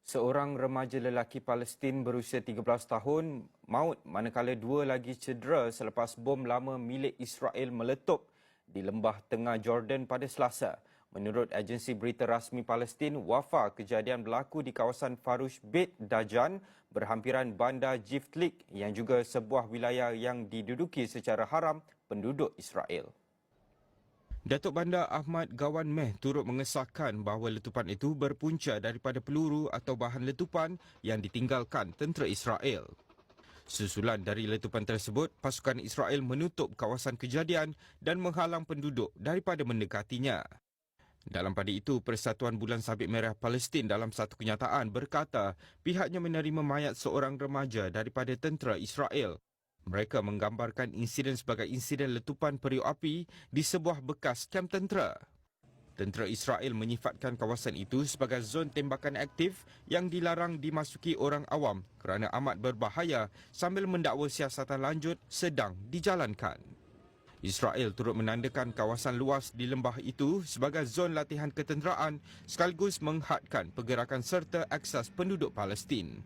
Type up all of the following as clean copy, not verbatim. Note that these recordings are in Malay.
Seorang remaja lelaki Palestin berusia 13 tahun maut manakala dua lagi cedera selepas bom lama milik Israel meletup di lembah tengah Jordan pada Selasa. Menurut agensi berita rasmi Palestin, Wafa, kejadian berlaku di kawasan Farush Beit Dajan berhampiran bandar Jiflik yang juga sebuah wilayah yang diduduki secara haram penduduk Israel. Datuk Bandar Ahmad Gawan Meh turut mengesahkan bahawa letupan itu berpunca daripada peluru atau bahan letupan yang ditinggalkan tentera Israel. Susulan dari letupan tersebut, pasukan Israel menutup kawasan kejadian dan menghalang penduduk daripada mendekatinya. Dalam pada itu, Persatuan Bulan Sabit Merah Palestin dalam satu kenyataan berkata pihaknya menerima mayat seorang remaja daripada tentera Israel. Mereka menggambarkan insiden sebagai insiden letupan periuk api di sebuah bekas kem tentera. Tentera Israel menyifatkan kawasan itu sebagai zon tembakan aktif yang dilarang dimasuki orang awam kerana amat berbahaya sambil mendakwa siasatan lanjut sedang dijalankan. Israel turut menandakan kawasan luas di lembah itu sebagai zon latihan ketenteraan sekaligus menghadkan pergerakan serta akses penduduk Palestin.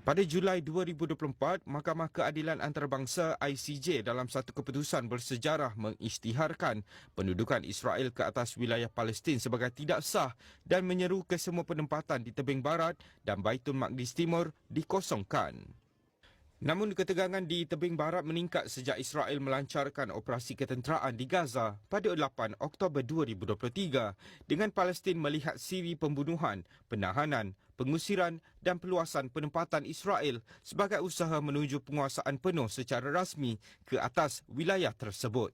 Pada Julai 2024, Mahkamah Keadilan Antarabangsa ICJ dalam satu keputusan bersejarah mengisytiharkan pendudukan Israel ke atas wilayah Palestin sebagai tidak sah dan menyeru kesemua penempatan di tebing barat dan Baitul Maqdis Timur dikosongkan. Namun ketegangan di tebing barat meningkat sejak Israel melancarkan operasi ketenteraan di Gaza pada 8 Oktober 2023 dengan Palestin melihat siri pembunuhan, penahanan, pengusiran dan peluasan penempatan Israel sebagai usaha menuju penguasaan penuh secara rasmi ke atas wilayah tersebut.